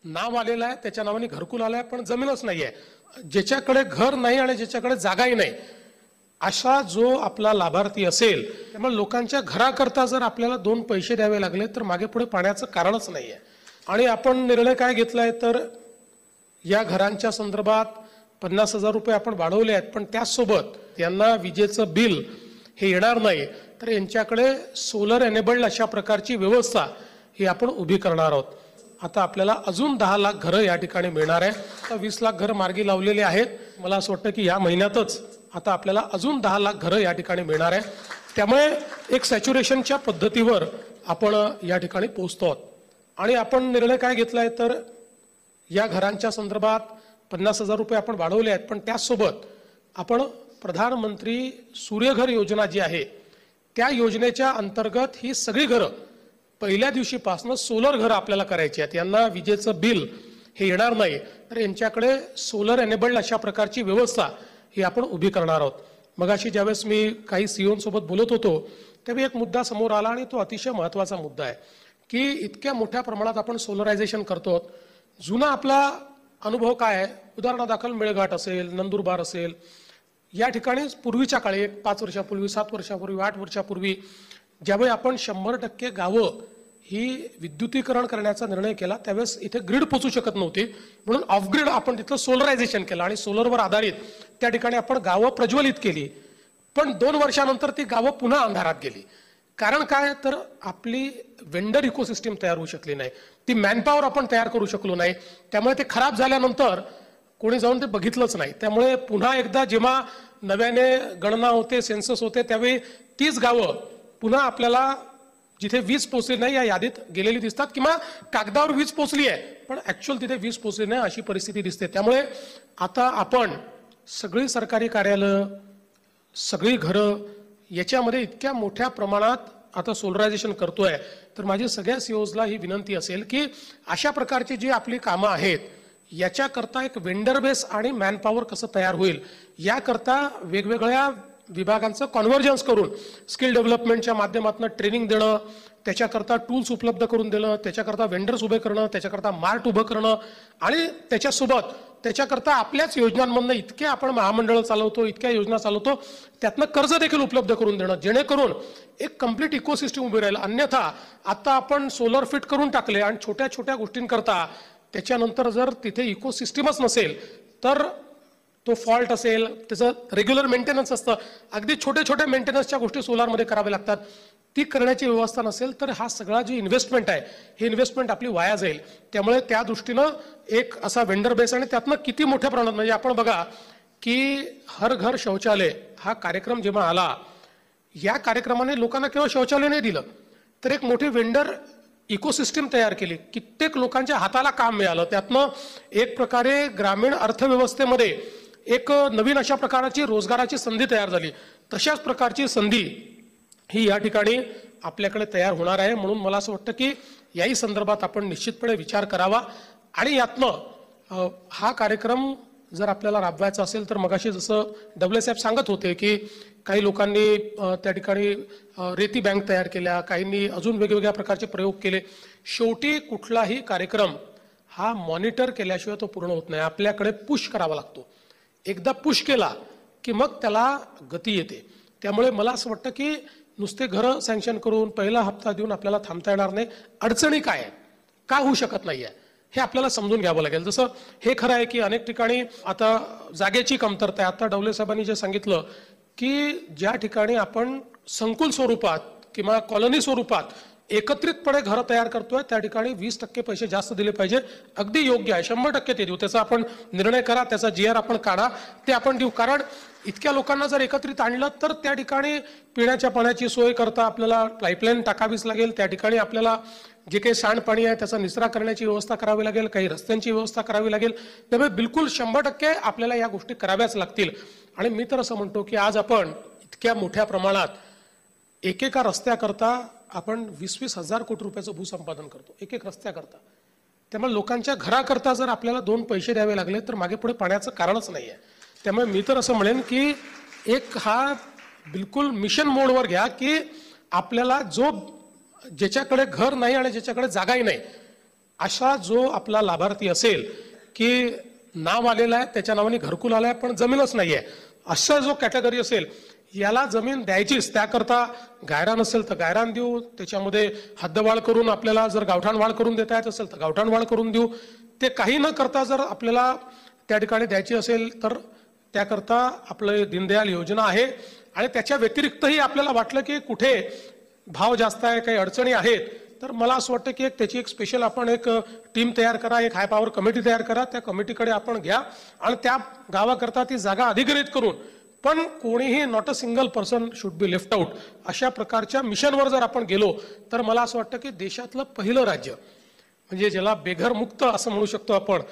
नाव आलेलं आहे, त्याच्या नावाने घरकुल आलं आहे, पण जमीनच नाही आहे. ज्याच्याकडे घर नाही आणि ज्याच्याकडे जागाही नाही असा जो आपला लाभार्थी असेल, त्यामुळे लोकांच्या घराकरता जर आपल्याला 2 पैसे द्यावे लागले तर मागे पुढे पाण्याचं कारणच नाही आहे. आणि आपण निर्णय काय घेतलाय तर या घरांच्या संदर्भात 50,000 रुपये आपण वाढवले आहेत, पण त्याचसोबत यांना विजेचं बिल हे येणार नाही, तर यांच्याकडे सोलर एनेबल्ड अशा प्रकारची व्यवस्था ही आपण उभी करणार आहोत. आता आपल्याला अजून 10 लाख घरं या ठिकाणी मिळणार आहे. आता 20 लाख घरं मार्गी लावलेले आहेत. मला असं वाटतं की या महिन्यातच आता आपल्याला अजून 10 लाख घरं या ठिकाणी मिळणार आहे. त्यामुळे एक सॅच्युरेशनच्या पद्धतीवर आपण या ठिकाणी पोहोचतो आहोत. आणि आपण निर्णय काय घेतलाय तर या घरांच्या संदर्भात 50,000 रुपये आपण वाढवले आहेत, पण त्याचसोबत आपण प्रधानमंत्री सूर्यघर योजना जी आहे त्या योजनेच्या अंतर्गत ही सगळी घरं पहिल्या दिवशीपासून सोलर घरं आपल्याला करायची आहेत. यांना विजेचं बिल हे येणार नाही, तर यांच्याकडे सोलर एनेबल्ड अशा प्रकारची व्यवस्था ही आपण उभी करणार आहोत. मगाशी ज्यावेळेस मी काही सीओंसोबत बोलत होतो त्यावेळी एक मुद्दा समोर आला आणि तो अतिशय महत्त्वाचा मुद्दा आहे की इतक्या मोठ्या प्रमाणात आपण सोलरायझेशन करतो. जुना आपला अनुभव काय आहे, उदाहरणादाखल मेळघाट असेल, नंदुरबार असेल, या ठिकाणी पूर्वीच्या काळी 5 वर्षापूर्वी, 7 वर्षापूर्वी, 8 वर्षापूर्वी ज्यावेळी आपण 100% गावं ही विद्युतीकरण करण्याचा निर्णय केला त्यावेळेस इथे ग्रीड पोचू शकत नव्हती, म्हणून ऑफ ग्रीड आपण तिथलं सोलरायझेशन केलं आणि सोलरवर आधारित त्या ठिकाणी आपण गावं प्रज्वलित केली. पण 2 वर्षानंतर ती गावं पुन्हा अंधारात गेली. कारण काय तर आपली वेंडर इकोसिस्टीम तयार होऊ शकली नाही, ती मॅनपॉवर आपण तयार करू शकलो नाही. त्यामुळे ते खराब झाल्यानंतर कोणी जाऊन ते बघितलंच नाही. त्यामुळे पुन्हा एकदा जेव्हा नव्याने गणना होते, सेन्सस होते, त्यावेळी तीच गावं पुन्हा आपल्याला जिथे वीज पोचली नाही या यादीत गेलेली दिसतात, किंवा कागदावर वीज पोचली आहे पण ऍक्च्युअल तिथे वीज पोचली नाही अशी परिस्थिती दिसते. त्यामुळे आता आपण सगळी सरकारी कार्यालय, सगळी घरं याच्यामध्ये इतक्या मोठ्या प्रमाणात आता सोलरायझेशन करतोय. तर माझी सगळ्या सीओजला ही विनंती असेल की अशा प्रकारची जी आपली कामं आहेत याच्याकरता एक वेंडर बेस आणि मॅनपॉवर कसं तयार होईल याकरता वेगवेगळ्या विभागांचं कॉन्व्हर्जन्स करून स्किल डेव्हलपमेंटच्या माध्यमातून ट्रेनिंग देणं, त्याच्याकरता टूल्स उपलब्ध करून देणं, त्याच्याकरता वेंडर्स उभे करणं, त्याच्याकरता मार्ट उभं करणं आणि त्याच्यासोबत त्याच्याकरता आपल्याच योजनांमधनं इतके आपण महामंडळं चालवतो, इतक्या योजना चालवतो, त्यातनं कर्ज देखील उपलब्ध करून देणं, जेणेकरून एक कंप्लीट इकोसिस्टीम उभी राहील. अन्यथा आता आपण सोलर फिट करून टाकले आणि छोट्या छोट्या गोष्टींकरता त्याच्यानंतर जर तिथे इकोसिस्टीमच नसेल तर तो फॉल्ट असेल, त्याचं रेग्युलर मेंटेनन्स असतं, अगदी छोट्या छोट्या मेंटेनन्सच्या गोष्टी सोलारमध्ये कराव्या लागतात, ती करण्याची व्यवस्था नसेल तर हा सगळा जी इन्व्हेस्टमेंट आहे ही इन्व्हेस्टमेंट आपली वाया जाईल. त्यामुळे त्या दृष्टीनं एक असा वेंडर बेस आणि त्यातनं किती मोठ्या प्रमाणात, म्हणजे आपण बघा की हर घर शौचालय हा कार्यक्रम जेव्हा आला, या कार्यक्रमाने लोकांना केवळ शौचालय नाही दिलं तर एक मोठी वेंडर इकोसिस्टीम तयार केली, कित्येक लोकांच्या हाताला काम मिळालं, त्यातनं एक प्रकारे ग्रामीण अर्थव्यवस्थेमध्ये एक नवीन अशा प्रकारची रोजगाराची संधी तयार झाली. तशाच प्रकारची संधी ही या ठिकाणी आपल्याकडे तयार होणार आहे. म्हणून मला असं वाटतं की याही संदर्भात आपण निश्चितपणे विचार करावा आणि यातनं हा कार्यक्रम जर आपल्याला राबवायचा असेल तर मगाशी जसं डबले साहेब सांगत होते की काही लोकांनी त्या ठिकाणी रेती बँक तयार केल्या, काहींनी अजून वेगवेगळ्या प्रकारचे प्रयोग केले. शेवटी कुठलाही कार्यक्रम हा मॉनिटर केल्याशिवाय तो पूर्ण होत नाही, आपल्याकडे पुश करावा लागतो. एकदा पुश केला की मग त्याला गती येते. त्यामुळे मला असं वाटतं की नुसते घरं सँक्शन करून पहिला हप्ता देऊन आपल्याला थांबता येणार नाही. अडचणी काय आहे, का होऊ शकत नाही आहे हे आपल्याला समजून घ्यावं लागेल. जसं हे खरं आहे की अनेक ठिकाणी आता जागेची कमतरता आहे. आता डवले साहेबांनी जे सांगितलं की ज्या ठिकाणी आपण संकुल स्वरूपात किंवा कॉलनी स्वरूपात एकत्रितपणे घरं तयार करतोय त्या ठिकाणी 20% पैसे जास्त दिले पाहिजे. अगदी योग्य आहे, 100% ते देऊ. त्याचा आपण निर्णय करा, त्याचा GR आपण काढा, ते आपण देऊ. कारण इतक्या लोकांना जर एकत्रित आणलं तर त्या ठिकाणी पिण्याच्या पाण्याची सोय करता आपल्याला पाईपलाईन टाकावीच लागेल, त्या ठिकाणी आपल्याला जे काही सांडपाणी आहे त्याचा निचरा करण्याची व्यवस्था करावी लागेल, काही रस्त्यांची व्यवस्था करावी लागेल. त्यामुळे बिलकुल 100% आपल्याला या गोष्टी कराव्याच लागतील. आणि मी तर असं म्हणतो की आज आपण इतक्या मोठ्या प्रमाणात एकेका रस्त्याकरता आपण 20-20 हजार कोटी रुपयाचं भूसंपादन करतो, एक रस्त्याकरता. त्यामुळे लोकांच्या घराकरता जर आपल्याला 2 पैसे द्यावे लागले तर मागे पुढे पाण्याचं कारणच नाही आहे. त्यामुळे मी तर असं म्हणेन की एक हा बिलकुल मिशन मोडवर घ्या की आपल्याला ज्याच्याकडे घर नाही आणि ज्याच्याकडे जागाही नाही अशा जो आपला लाभार्थी असेल की नाव आलेलं आहे, त्याच्या नावाने घरकुल आलं आहे पण जमीनच नाही आहे, अशा जो कॅटेगरी असेल याला जमीन द्यायचीच. त्याकरता गायरान असेल तर गायरान देऊ, त्याच्यामध्ये हद्दवाढ करून आपल्याला जर गावठाण वाढ करून देता येत असेल तर गावठाण वाढ करून देऊ. ते काही न करता जर आपल्याला त्या ठिकाणी द्यायची असेल तर त्याकरता आपलं दीनदयाल योजना आहे. आणि त्याच्या व्यतिरिक्तही आपल्याला वाटलं की कुठे भाव जास्त आहे, काही अडचणी आहेत, तर मला असं वाटतं की त्याची एक स्पेशल आपण एक टीम तयार करा, एक हाय पॉवर कमिटी तयार करा, त्या कमिटीकडे आपण घ्या आणि त्या गावाकरता ती जागा अधिग्रहित करून, पण कोणीही not a single person should be left out, अशा प्रकारच्या मिशनवर जर आपण गेलो तर मला असं वाटतं की देशातलं पहिलं राज्य म्हणजे ज्याला बेघर मुक्त असं म्हणू शकतो आपण,